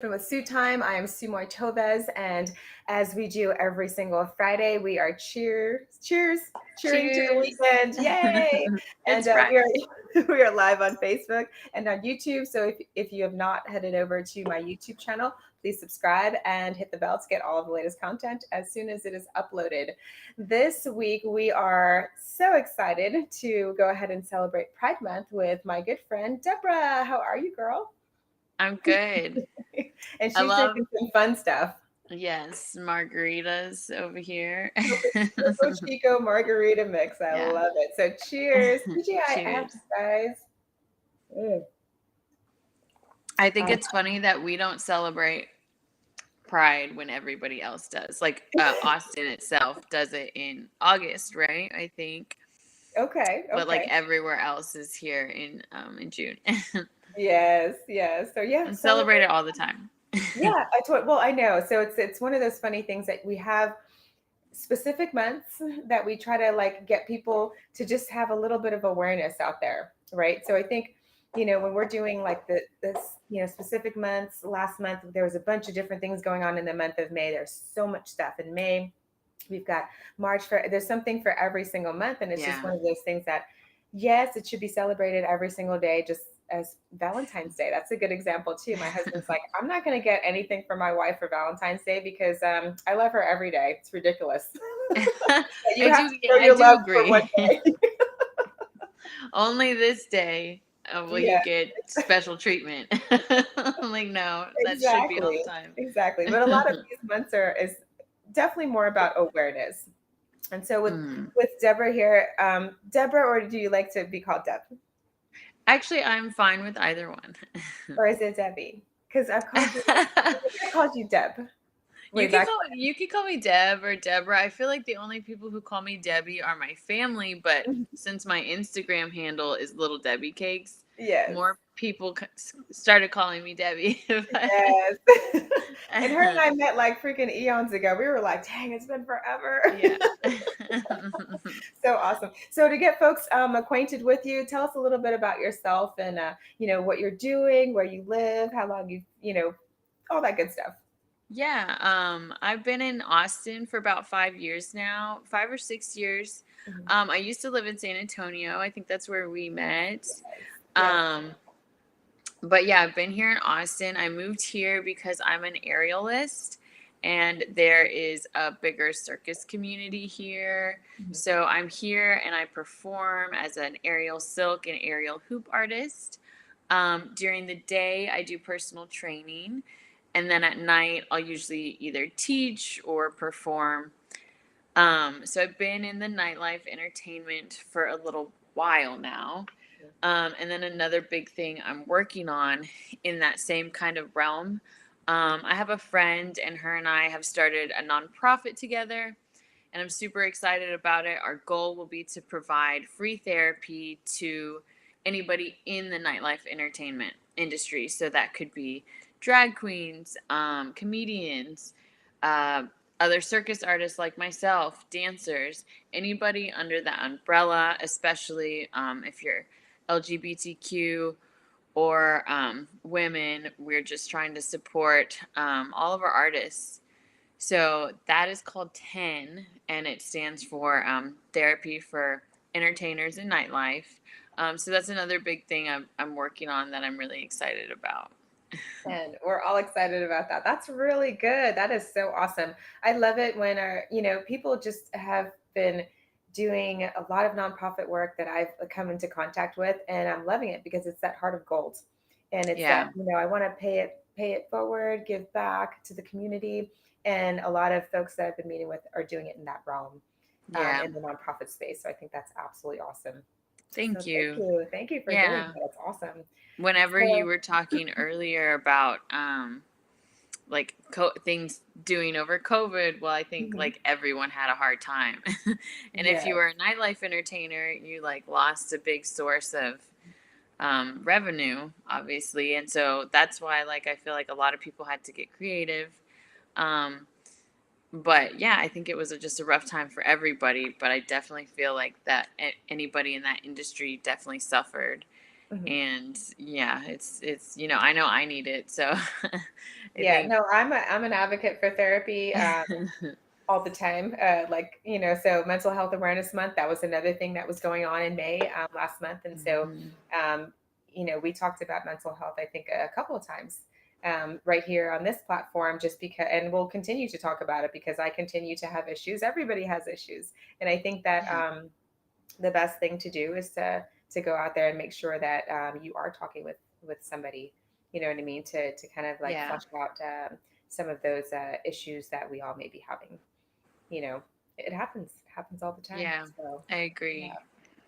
With Sue Time. I am Szu-Moy, and as we do every single Friday, we are cheering to the Cheers. weekend. Yay! And It's Friday. we are we are live on Facebook and on YouTube. So if you have not headed over to my YouTube channel, please subscribe and hit the bell to get all of the latest content as soon as it is uploaded. This week, we are so excited to go ahead and celebrate Pride Month with my good friend, Deborah. How are you, girl? I'm good. And I she's love, drinking some fun stuff. yes, margaritas over here. Topo Chico margarita mix. I Yeah. love it. So cheers. TGIF, Cheers. guys. Mm. I think Um, it's funny that we don't celebrate Pride when everybody else does. Like Austin itself does it in August, right? I think. okay, But like okay. everywhere else is here in June. Yes, yes. So yeah, I celebrate it all the time. yeah, well, I know. So it's one of those funny things that we have specific months that we try to like get people to just have a little bit of awareness out there, right? So I think, when we're doing like this, specific months, last month there was a bunch of different things going on in the month of May. There's so much stuff in May. We've got March for there's something for every single month, and it's just Yeah. one of those things that yes, it should be celebrated every single day, just as Valentine's Day. That's a good example too. My husband's like, I'm not going to get anything for my wife for Valentine's Day because I love her every day. It's ridiculous. You have to show I your do love for one agree. day. Only this day will you Yeah, get special treatment. I'm like, no, that should be all the exactly, time. exactly. But a lot of these months are is definitely more about awareness. And so Mm. with Deborah here, Deborah, or do you like to be called Deb, Actually, I'm fine with either one. or is it Debbie? Because I called you Deb way You can back. call you can call me Deb or Deborah. I feel like the only people who call me Debbie are my family, but When. since my Instagram handle is Little Debbie Cakes, Yes. more people started calling me Debbie. Yes. And her and I met like freaking eons ago. We were like, dang, it's been forever. Yeah. So awesome. So to get folks acquainted with you, tell us a little bit about yourself and what you're doing, where you live, how long all that good stuff. Yeah, I've been in Austin for about 5 years now, 5 or 6 years. Mhm. I used to live in San Antonio. I think that's where we met. Yes. Yes. Um, but yeah, I've been here in Austin. I moved here because I'm an aerialist and there is a bigger circus community here. Mhm. So I'm here and I perform as an aerial silk and aerial hoop artist. During the day, I do personal training. And then at night, I'll usually either teach or perform. So I've been in the nightlife entertainment for a little while now. And then another big thing I'm working on in that same kind of realm. I have a friend, and her and I have started a nonprofit together, and I'm super excited about it. Our goal will be to provide free therapy to anybody in the nightlife entertainment industry. So that could be drag queens, comedians, uh, other circus artists like myself, dancers, anybody under that umbrella, especially if you're LGBTQ or women. We're just trying to support all of our artists. So that is called 10, and it stands for Therapy for Entertainers in Nightlife. So that's another big thing I'm working on that I'm really excited about. And we're all excited about that. That's really good. That is so awesome. I love it when people just have been doing a lot of nonprofit work that I've come into contact with, and I'm loving it because it's that heart of gold. And it's that, Yeah, I want to pay it forward, give back to the community. And a lot of folks that I've been meeting with are doing it in that realm, yeah. in the nonprofit space. So I think that's absolutely awesome. So Thank you. thank you for doing Yeah. that. It's awesome. Whenever you So were talking earlier about like things doing over COVID, well, I think mhm, like everyone had a hard time. And if yeah. you were a nightlife entertainer, you like lost a big source of revenue, obviously. And so that's why, like, I feel like a lot of people had to get creative. Um, but yeah, I think it was just a rough time for everybody. But I definitely feel like that anybody in that industry definitely suffered. Mhm. And yeah, it's I know I need it. So I Yeah, think no, I'm an advocate for therapy. All the time. So Mental Health Awareness Month, that was another thing that was going on in May last month. And so, Mhm. um, we talked about mental health, I think, a couple of times right here on this platform, just because, and we'll continue to talk about it because I continue to have issues. Everybody has issues. And I think that Yeah. the best thing to do is to go out there and make sure that you are talking with somebody, you know what I mean, to kind of like Yeah. flush out some of those issues that we all may be having. you know, it happens all the time. Yeah. So I yeah, agree.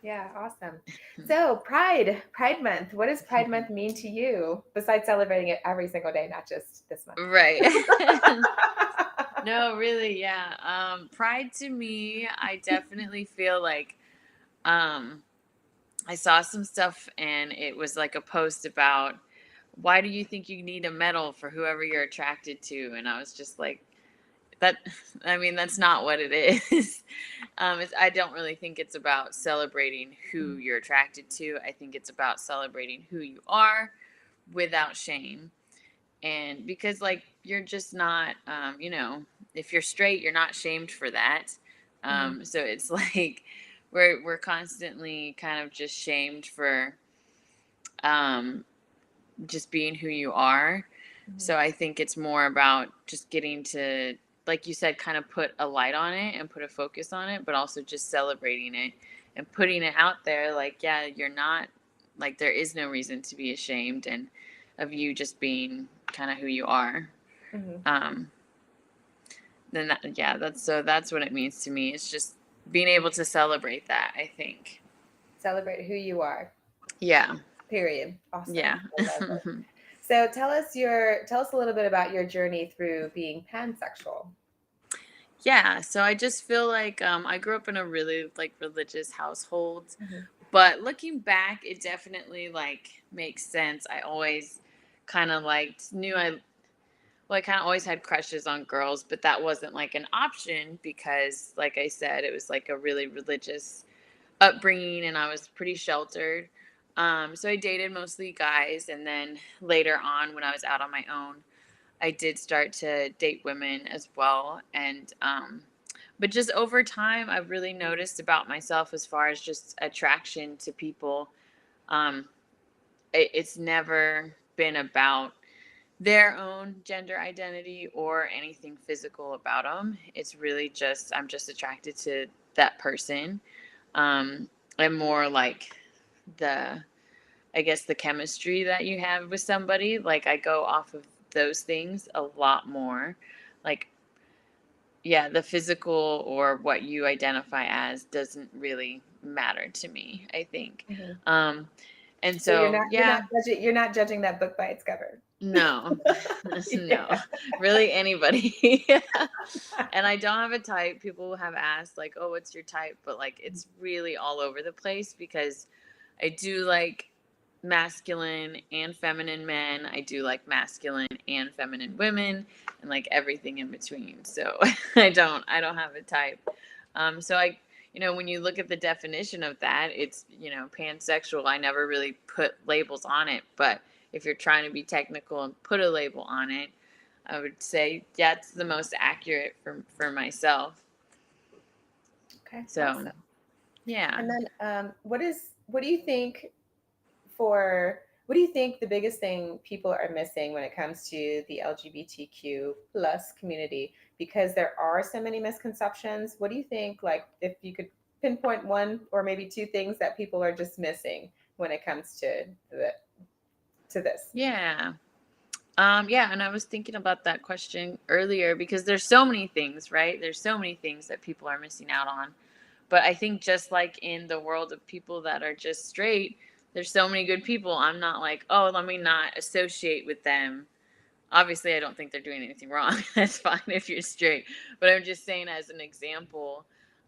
yeah, awesome. So Pride Month. What does Pride Month mean to you besides celebrating it every single day, not just this month? Right. No, really, yeah. Pride to me, I definitely feel like um I saw some stuff and it was like a post about why do you think you need a medal for whoever you're attracted to? And I was just like, that, I mean, that's not what it is. I don't really think it's about celebrating who Mhm, you're attracted to. I think it's about celebrating who you are without shame. And because, like, you're just not, if you're straight, you're not shamed for that. mhm, So it's like we're constantly kind of just shamed for um, just being who you are. mhm, So I think it's more about just getting to, like you said, kind of put a light on it and put a focus on it, but also just celebrating it and putting it out there. Like, yeah, you're not, like, there is no reason to be ashamed and of you just being kind of who you are. mhm. Um, then that, yeah, that's what it means to me. It's just being able to celebrate that, I think. Celebrate who you are. Yeah. Period. Awesome. Yeah. I love it. So tell us a little bit about your journey through being pansexual. Yeah, so I just feel like I grew up in a really like religious household, Mhm, but looking back, it definitely like makes sense. I always kind of liked knew I well, I kind of always had crushes on girls, but that wasn't like an option because, like I said, it was like a really religious upbringing, and I was pretty sheltered. So I dated mostly guys, and then later on, when I was out on my own, I did start to date women as well. And, but just over time, I've really noticed about myself as far as just attraction to people. Um, it's never been about their own gender identity or anything physical about them. It's really just, I'm just attracted to that person. Um, and more like the, I guess, the chemistry that you have with somebody. Like, I go off of those things a lot more. Like, yeah, the physical or what you identify as doesn't really matter to me, I think. mhm. Um, and So so, yeah, you're not judging that book by its cover. no, no, Yeah. really anybody. And I don't have a type. People have asked, like, oh, what's your type? But like, it's really all over the place because I do like masculine and feminine men. I do like masculine and feminine women and like everything in between. So I don't have a type. So when you look at the definition of that, it's, pansexual. I never really put labels on it, but if you're trying to be technical and put a label on it, I would say that's the most accurate for myself. Okay, So, awesome. yeah. And then what do you think what do you think the biggest thing people are missing when it comes to the LGBTQ plus community? Because there are so many misconceptions. What do you think, like, if you could pinpoint one or maybe two things that people are just missing when it comes to this? Yeah. Yeah, and I was thinking about that question earlier because there's so many things, right? There's so many things that people are missing out on. But I think just like in the world of people that are just straight, there's so many good people. I'm not like, oh, let me not associate with them. Obviously, I don't think they're doing anything wrong. That's fine if you're straight. But I'm just saying, as an example,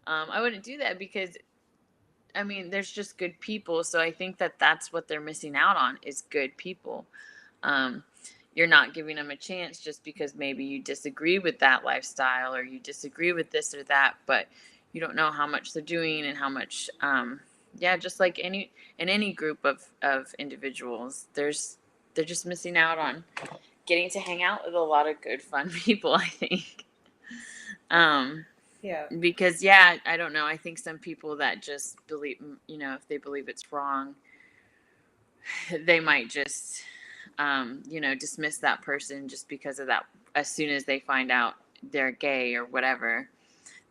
I wouldn't do that because, I mean, there's just good people. So I think that that's what they're missing out on is good people. Um, you're not giving them a chance just because maybe you disagree with that lifestyle or you disagree with this or that, but you don't know how much they're doing and how much Yeah, just like any group of individuals, they're just missing out on getting to hang out with a lot of good fun people, I think. Um Yeah. because yeah, I don't know, I think some people that just believe, if they believe it's wrong, they might just dismiss that person just because of that. As soon as they find out they're gay or whatever,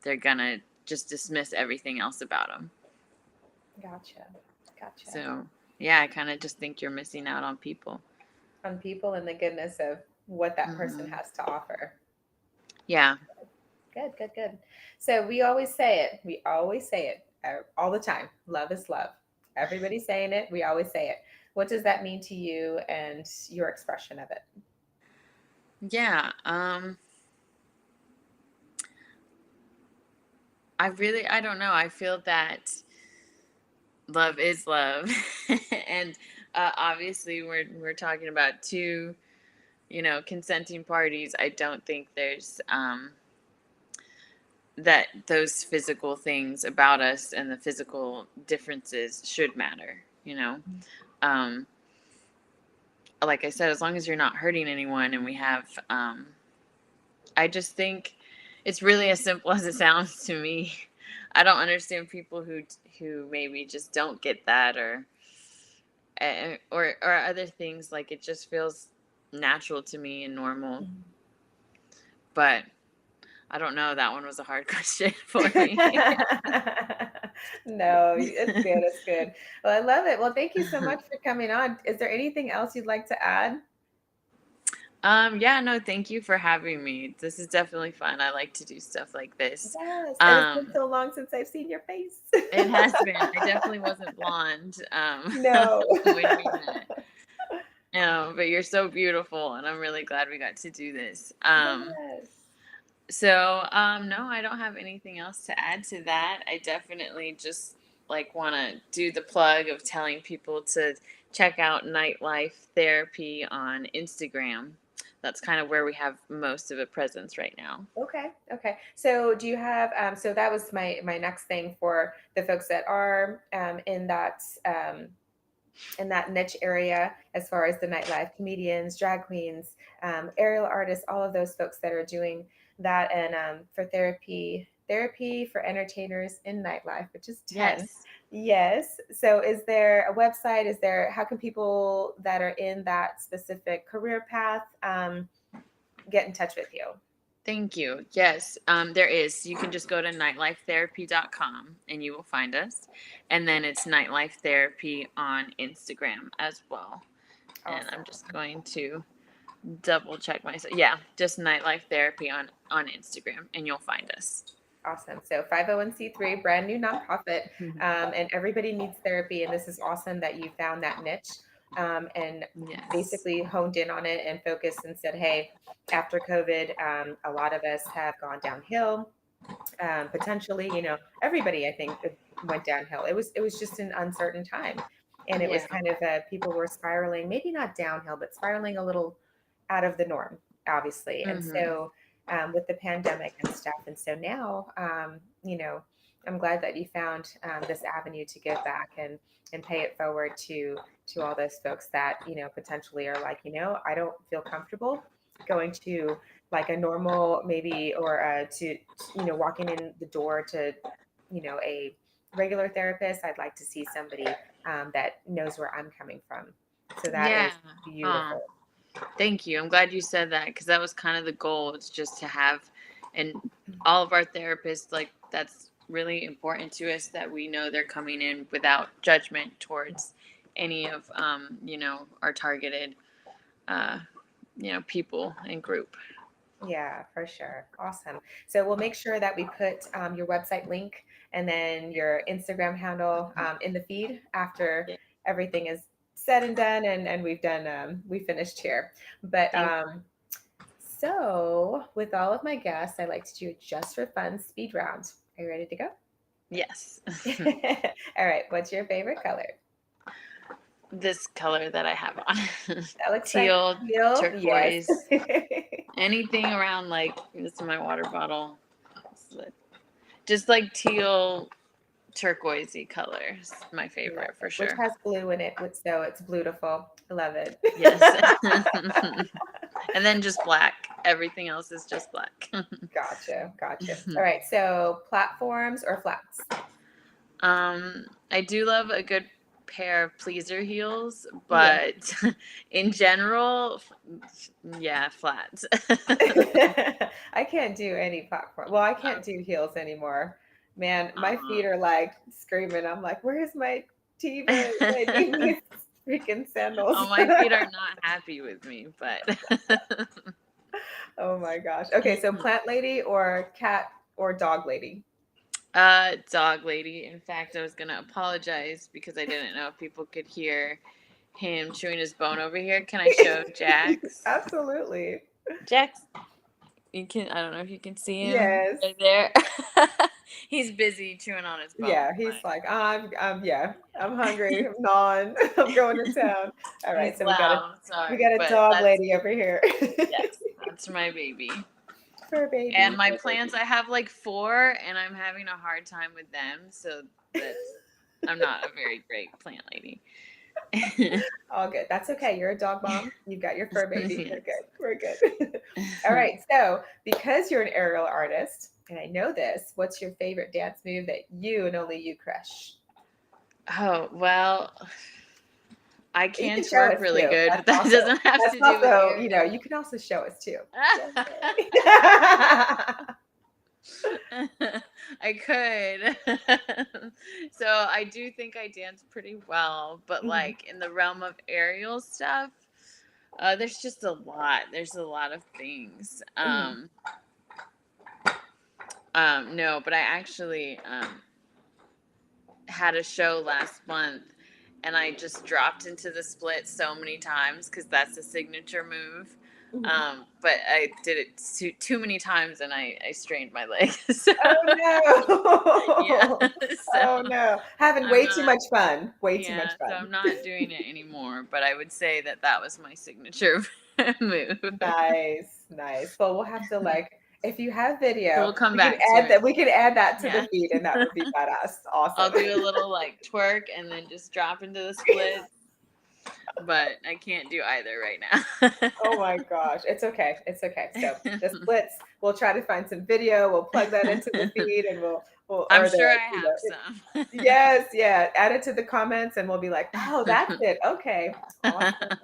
they're gonna just dismiss everything else about them. Gotcha. Gotcha. So yeah, I kind of just think you're missing out on people. On people and the goodness of what that person Hmm. has to offer. Yeah. Good, good, good. So we always say it. We always say it all the time. Love is love. Everybody's saying it. We always say it. What does that mean to you and your expression of it? Yeah. I don't know. I feel that love is love. And obviously we're talking about two, consenting parties. I don't think there's that those physical things about us and the physical differences should matter, um like I said, as long as you're not hurting anyone. And we have I just think it's really as simple as it sounds to me. I don't understand people who maybe just don't get that, or other things. Like, it just feels natural to me and normal. But I don't know, that one was a hard question for me. No, it's good. It's good. Well, I love it. Well, thank you so much for coming on. Is there anything else you'd like to add? Yeah, no, thank you for having me. This is definitely fun. I like to do stuff like this. Yes. And it's been Um, so long since I've seen your face. it has been. I definitely wasn't blonde No. when we met. No, but you're so beautiful, and I'm really glad we got to do this. Yes. No, I don't have anything else to add to that. I definitely just like want to do the plug of telling people to check out Nightlife Therapy on Instagram. That's kind of where we have most of a presence right now. Okay. Okay. So do you have so that was my next thing for the folks that are in that niche area as far as the nightlife comedians, drag queens, aerial artists, all of those folks that are doing that and for therapy for entertainers in nightlife, which is 10. Yes. Yes. So is there a website? Is there how can people that are in that specific career path get in touch with you? Thank you. Yes, there is. You can just go to nightlifetherapy.com and you will find us. And then it's Nightlife Therapy on Instagram as well. And Awesome. I'm just going to double check myself. Yeah, just Nightlife Therapy on Instagram and you'll find us. Awesome. So 501c3, brand new nonprofit, and everybody needs therapy. And this is awesome that you found that niche and Yes. basically honed in on it and focused and said, hey, after COVID, a lot of us have gone downhill. Potentially, everybody I think went downhill. It was just an uncertain time, and it was Yeah. kind of people were spiraling, maybe not downhill, but spiraling a little out of the norm, obviously. And Mm-hmm. so with the pandemic and stuff, and so now, I'm glad that you found this avenue to give back and pay it forward to all those folks that potentially are like, I don't feel comfortable going to like a normal maybe or to walking in the door to a regular therapist. I'd like to see somebody that knows where I'm coming from, so that Yeah. is Huh. beautiful. Thank you. I'm glad you said that because that was kind of the goal. It's just to have, and all of our therapists, like, that's really important to us, that we know they're coming in without judgment towards any of, our targeted, uh, people and group. Yeah, for sure. Awesome. So we'll make sure that we put your website link and then your Instagram handle in the feed after Yeah. everything is said and done and we finished here. But Thank. so with all of my guests, I like to do just for fun speed round. Are you ready to go? Yes. All right. What's your favorite color? This color that I have on. That looks like Teal, teal. Yes. turquoise, anything around, like, this is my water bottle. Just like teal, turquoisey color is my Love favorite for it. Which sure. has blue in it, so it's beautiful. I love it. Yes. And then just black. Everything else is just black. Gotcha. All right. So platforms or flats? I do love a good pair of pleaser heels, Yeah. but in general, yeah, flats. I can't do any platform. Well, I can't do heels anymore. Man, my feet are like screaming. I'm like, where's my Tevas? I need Oh, these freaking sandals. my feet are not happy with me, but Oh my gosh. Okay, so plant lady or cat or dog lady? dog lady. In fact, I was gonna apologize because I didn't know if people could hear him chewing his bone over here. Can I show Jax? Absolutely. Jax, you can. I don't know if you can see him Yes. right there. He's busy chewing on his bone, Yeah, he's but like, yeah, I'm hungry. I'm gnawing. I'm going to town. All right, he's so loud. we Sorry, got a but dog that's lady over here. yes, that's my baby. Fur And baby, my fur plants, baby. I have like 4, and I'm having a hard time with them. So that's I'm not a very great plant lady. All good. That's okay. You're a dog mom. You've got your fur baby. We're Yes. good. We're good. All right. So, because you're an aerial artist, and I know this, what's your favorite dance move that you and only you crush? Oh, well, I You can can show twerk us really too. good, but that doesn't have That's to do with also, aerial. you can also show us too. Just saying. I could. So I do think I dance pretty well, but Mhm. like in the realm of aerial stuff, there's just a lot. There's a lot of things. Mhm. No, but I actually had a show last month and I just dropped into the split so many times because that's a signature move. Mhm. But I did it too many times and I strained my leg. So yeah, Oh no. so Oh no. Having I'm way too not. much fun. Way too much Yeah, so fun. I'm not doing it anymore. But I would say that was my signature move. Nice, nice. Well, we'll have to if you have So video, we'll come back to it. we can add that to the Yeah. feed and that would be badass. I'll Awesome. do a little like twerk and then just drop into the splits, but I can't do either right Oh my gosh. It's okay. It's okay. So the splits, we'll try to find some video. We'll plug that into the now. feed and we'll I'm or sure the, I have some. yes, yeah. Add it to the comments and we'll be like, oh, that's it. Okay. Awesome.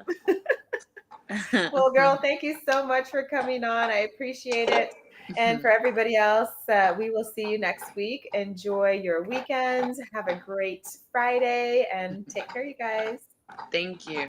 Well, girl, thank you so much for coming on. I appreciate it. And for everybody else, we will see you next week. Enjoy your weekends. Have a great Friday and take care, you guys. Thank you.